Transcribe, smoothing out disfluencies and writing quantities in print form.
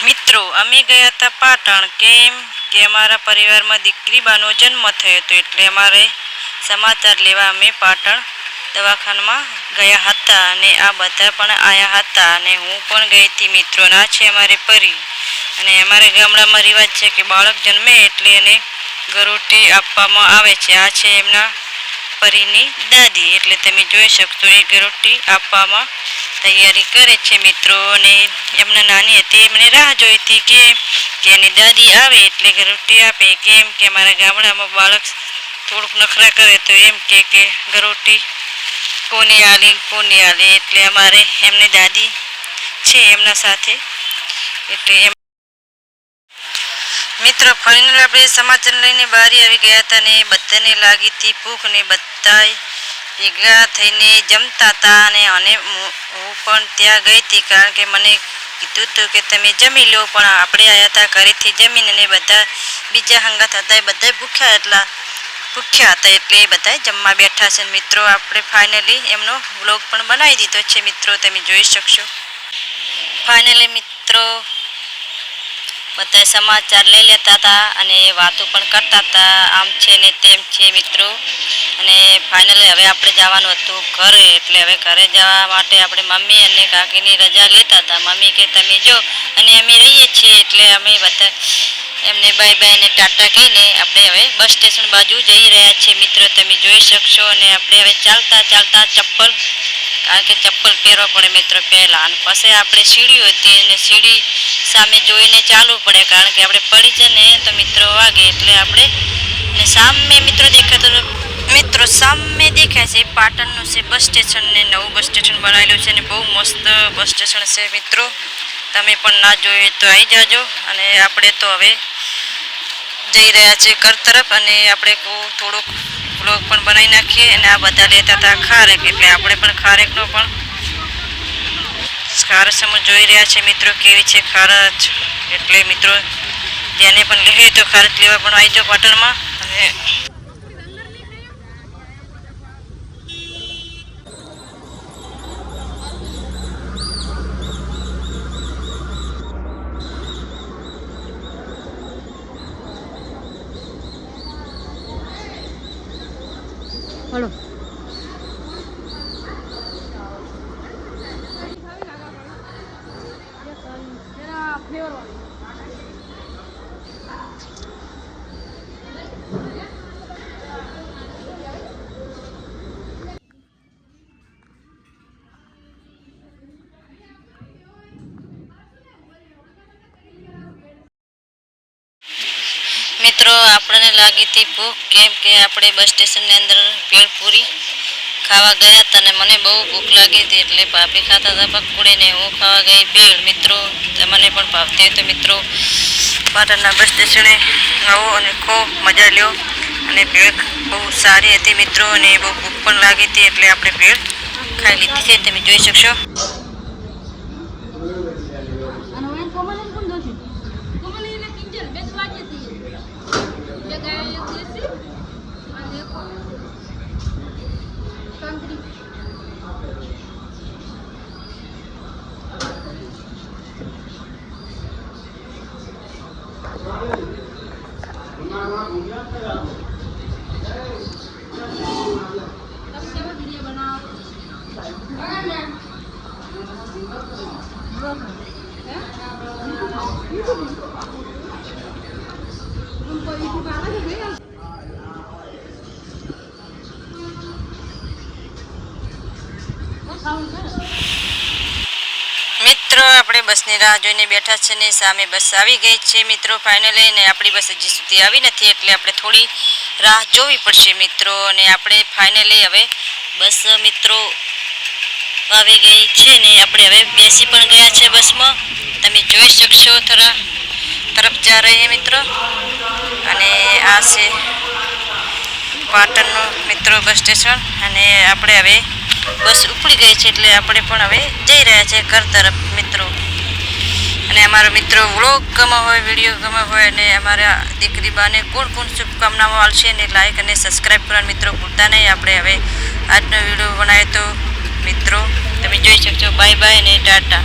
મિત્રો અમે ગયા હતા પાટણ, કેમ કે અમારા પરિવારમાં દીકરી બાનો જન્મ થયો હતો, એટલે અમારે સમાચાર લેવા અમે પાટણ દવાખાનામાં ગયા હતા અને આ બધા પણ આવ્યા હતા અને હું પણ ગઈ હતી મિત્રો. ના છે અમારે પરી અને અમારા ગામડામાં રિવાજ છે કે બાળક જન્મે એટલે એને ગરોટી આપવામાં આવે છે. આ છે એમના પરીની દાદી, એટલે તમે જોઈ શકશો એ ગરોટી આપવામાં તૈયારી કરે છે મિત્રો. અને એમના નાની હતી, એમને રાહ જોઈ હતી કે એની દાદી આવે એટલે ગરોટી આપે, કેમ કે અમારા ગામડામાં બાળક થોડુંક નખરા કરે તો એમ કે ગરોટી કોની આલે, એટલે અમારે એમની દાદી છે એમના સાથે. એટલે એમ મિત્રો ફરીને આપણે સમાચાર લઈને બહાર આવી ગયા હતા ને બધાને લાગી હતી ભૂખ ને બધા ભેગા થઈને જમતા હતા અને હું પણ ત્યાં ગઈ હતી, કારણ કે મને કીધું હતું કે તમે જમી લો, પણ આપણે આવ્યા હતા ઘરેથી જમીને અને બધા બીજા હંગાત હતા એ બધા ભૂખ્યા હતા, એટલે એ બધા જમવા બેઠા છે મિત્રો. આપણે ફાઇનલી એમનો વ્લોગ પણ બનાવી દીધો છે મિત્રો, તમે જોઈ શકશો. ફાઇનલી મિત્રો બધા સમાચાર લઈ લેતા હતા અને વાતો પણ કરતા હતા, આમ છે ને તેમ છે મિત્રો. અને ફાઇનલી હવે આપણે જવાનું હતું ઘરે, એટલે હવે ઘરે જવા માટે આપણે મમ્મી અને કાકીની રજા લેતા હતા. મમ્મી કે તમે જો અને અમે રહીએ છીએ, એટલે અમે બધા એમને બાય બાય ને ટાટા કહીને આપણે હવે બસ સ્ટેશન બાજુ જઈ રહ્યા છીએ મિત્રો, તમે જોઈ શકશો. અને આપણે હવે ચાલતા ચાલતા ચપ્પલ, કારણ કે ચપ્પલ પહેરવા પડે મિત્રો પહેલાં, અને પછી આપણે સીડીઓ હતી અને સીડી સામે જોઈને ચાલવું પડે, કારણ કે આપણે પડી છે ને તો મિત્રો વાગે. એટલે આપણે ને સામે મિત્રો સામે દેખાય છે પાટણનું છે બસ સ્ટેશન, ને નવું બસ સ્ટેશન બનાવેલું છે ને બહુ મસ્ત બસ સ્ટેશન છે મિત્રો. તમે પણ ના જોઈએ તો આવી જાજો. અને આપણે તો હવે જઈ રહ્યા છીએ ઘર તરફ, અને આપણે થોડોક વ્લોગ પણ બનાવી નાખીએ. અને આ બધા લેતા હતા ખારેક, એટલે આપણે પણ ખારેકનો પણ ખારસ જોઈ રહ્યા છે મિત્રો કેવી છે ખારજ. એટલે મિત્રો જેને પણ લેવી તો ખારજ લેવા પણ આવી જાઓ પાટણમાં. અને હલો મિત્રો આપણને લાગી હતી ભૂખ, કેમ કે આપણે બસ સ્ટેશનની અંદર ભેળપૂરી ખાવા ગયા હતા અને મને બહુ ભૂખ લાગી હતી, એટલે ભાભી ખાતા હતા પકોડી ને હું ખાવા ગઈ ભેળ મિત્રો. તમને પણ ભાવતી હોય તો મિત્રો પાટણના બસ સ્ટેશને આવો અને ખૂબ મજા લ્યો. અને ભેળ બહુ સારી હતી મિત્રો, અને બહુ ભૂખ પણ લાગી હતી, એટલે આપણે ભેળ ખાઈ લીધી છે, તમે જોઈ શકશો. મિત્રો આપણે બસની રાહ જોઈને બેઠા છે ને સામે બસ આવી ગઈ છે મિત્રો ફાઇનલી. ને આપણી બસ હજી સુધી આવી નથી, એટલે આપણે થોડી રાહ જોવી પડશે મિત્રો. અને આપણે ફાઇનલી હવે બસ મિત્રો આવી ગઈ છે ને આપણે હવે બેસી પણ ગયા છે બસમાં, તમે જોઈ શકશો. તરફ જા રહી મિત્રો. અને આ છે પાટણનું મિત્રો બસ સ્ટેશન, અને આપણે હવે બસ ઉપડી ગઈ છે, એટલે આપણે પણ હવે જઈ રહ્યા છીએ ઘર તરફ મિત્રો. અને અમારા મિત્રો વ્લોગ ગમે હોય, વિડીયો ગમે હોય, અને અમારા દીકરી બાને કોણ શુભકામનાઓ આવશે, અને લાઈક અને સબસ્ક્રાઈબ કરવા મિત્રો ભૂલતા નહીં. આપણે હવે આજનો વિડીયો બનાવ્યો તો મિત્રો તમે જોઈ શકશો. બાય બાય અને ટાટા.